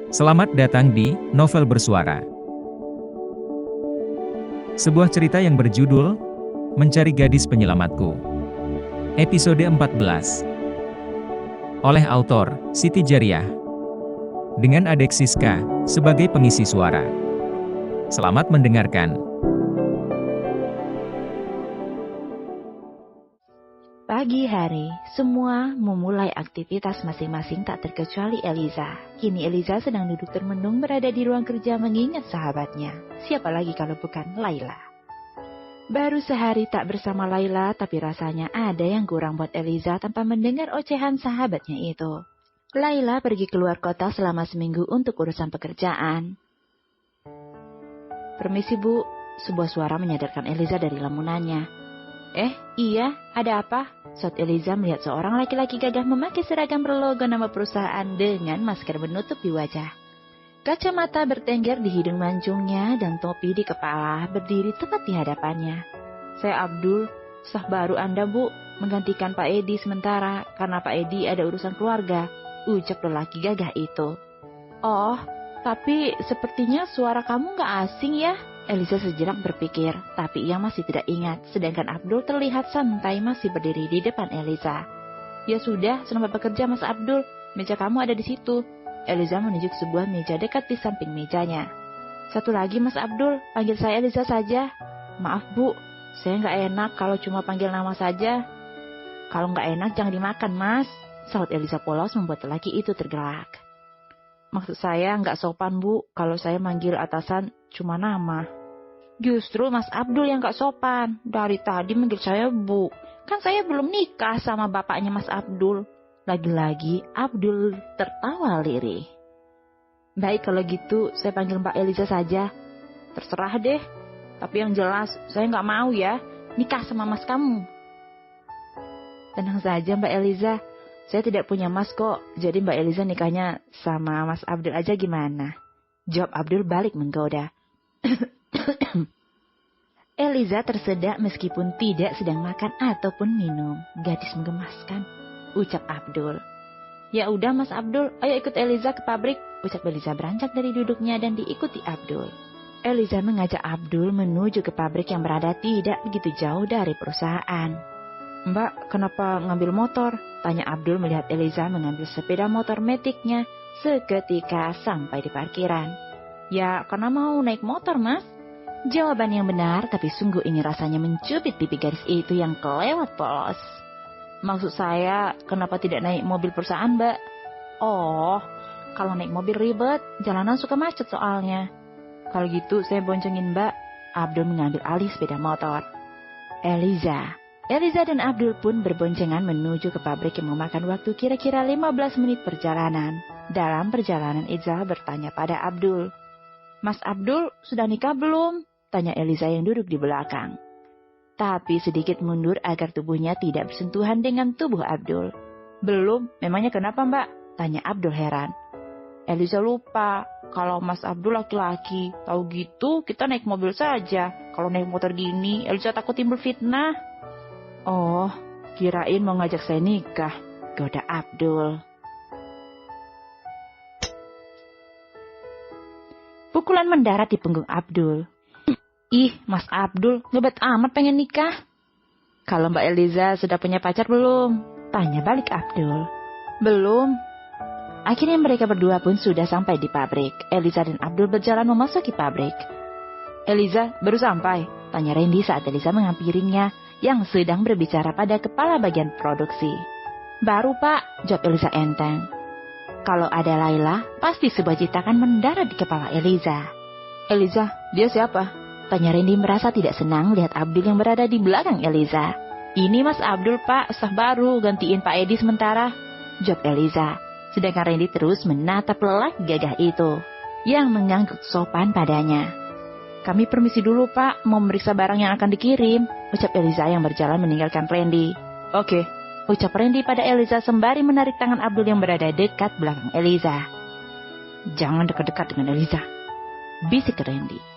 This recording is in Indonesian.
Selamat datang di Novel Bersuara. Sebuah cerita yang berjudul Mencari Gadis Penyelamatku. Episode 14. Oleh autor Siti Jariah. Dengan Adek Siska sebagai pengisi suara. Selamat mendengarkan. Pagi hari, semua memulai aktivitas masing-masing tak terkecuali Eliza. Kini Eliza sedang duduk termenung berada di ruang kerja mengingat sahabatnya. Siapa lagi kalau bukan Laila. Baru sehari tak bersama Laila, tapi rasanya ada yang kurang buat Eliza tanpa mendengar ocehan sahabatnya itu. Laila pergi keluar kota selama seminggu untuk urusan pekerjaan. Permisi Bu, sebuah suara menyadarkan Eliza dari lamunannya. Iya, ada apa? Saat Eliza melihat seorang laki-laki gagah memakai seragam berlogo nama perusahaan dengan masker menutupi wajah. Kacamata bertengger di hidung mancungnya dan topi di kepala berdiri tepat di hadapannya. Saya Abdul, staf baru Anda Bu, menggantikan Pak Edi sementara karena Pak Edi ada urusan keluarga, ucap lelaki gagah itu. Oh, tapi sepertinya suara kamu gak asing ya? Eliza sejenak berpikir, tapi ia masih tidak ingat, sedangkan Abdul terlihat santai masih berdiri di depan Eliza. Ya sudah, selamat bekerja Mas Abdul, meja kamu ada di situ. Eliza menunjuk sebuah meja dekat di samping mejanya. Satu lagi Mas Abdul, panggil saya Eliza saja. Maaf Bu, saya nggak enak kalau cuma panggil nama saja. Kalau nggak enak jangan dimakan Mas, sahut Eliza polos membuat lelaki itu tergelak. Maksud saya nggak sopan Bu, kalau saya manggil atasan cuma nama. Justru Mas Abdul yang gak sopan. Dari tadi manggil saya Bu. Kan saya belum nikah sama bapaknya Mas Abdul. Lagi-lagi Abdul tertawa lirih. Baik kalau gitu saya panggil Mbak Eliza saja. Terserah deh. Tapi yang jelas saya gak mau ya nikah sama mas kamu. Tenang saja Mbak Eliza. Saya tidak punya mas kok. Jadi Mbak Eliza nikahnya sama Mas Abdul aja gimana? Jawab Abdul balik menggoda. Eliza tersedak meskipun tidak sedang makan ataupun minum. Gadis menggemaskan, ucap Abdul. Ya udah Mas Abdul, ayo ikut Eliza ke pabrik, ucap Eliza beranjak dari duduknya dan diikuti Abdul. Eliza mengajak Abdul menuju ke pabrik yang berada tidak begitu jauh dari perusahaan. Mbak, kenapa ngambil motor? Tanya Abdul melihat Eliza mengambil sepeda motor metiknya seketika sampai di parkiran. Ya, karena mau naik motor, Mas. Jawaban yang benar, tapi sungguh ingin rasanya mencubit pipi gadis itu yang kelewat polos. Maksud saya, kenapa tidak naik mobil perusahaan, Mbak? Oh, kalau naik mobil ribet, jalanan suka macet soalnya. Kalau gitu, saya boncengin Mbak. Abdul mengambil alih sepeda motor. Eliza dan Abdul pun berboncengan menuju ke pabrik yang memakan waktu kira-kira 15 menit perjalanan. Dalam perjalanan, Eliza bertanya pada Abdul. Mas Abdul, sudah nikah belum? Tanya Eliza yang duduk di belakang. Tapi sedikit mundur agar tubuhnya tidak bersentuhan dengan tubuh Abdul. Belum, memangnya kenapa Mbak? Tanya Abdul heran. Eliza lupa, kalau Mas Abdul laki-laki. Tahu gitu, kita naik mobil saja. Kalau naik motor gini, Eliza takut timbul fitnah. Oh, kirain mau ngajak saya nikah, goda Abdul. Pukulan mendarat di punggung Abdul. Ih, Mas Abdul, ngebet amat pengen nikah. Kalau Mbak Eliza sudah punya pacar belum? Tanya balik Abdul. Belum. Akhirnya mereka berdua pun sudah sampai di pabrik. Eliza dan Abdul berjalan memasuki pabrik. Eliza, baru sampai? Tanya Randy saat Eliza menghampirinya yang sedang berbicara pada kepala bagian produksi. Baru Pak, jawab Eliza enteng. Kalau ada Laila, pasti sebuah citakan mendarat di kepala Eliza. Eliza, dia siapa? Tanya Randy merasa tidak senang melihat Abdul yang berada di belakang Eliza. Ini Mas Abdul Pak, staf baru, gantiin Pak Edi sementara, jawab Eliza. Sedangkan Randy terus menatap lelaki gagah itu, yang mengangguk sopan padanya. Kami permisi dulu Pak, mau memeriksa barang yang akan dikirim, ucap Eliza yang berjalan meninggalkan Randy. Oke. Ucap Randy pada Eliza sembari menarik tangan Abdul yang berada dekat belakang Eliza. Jangan dekat-dekat dengan Eliza, bisik Randy.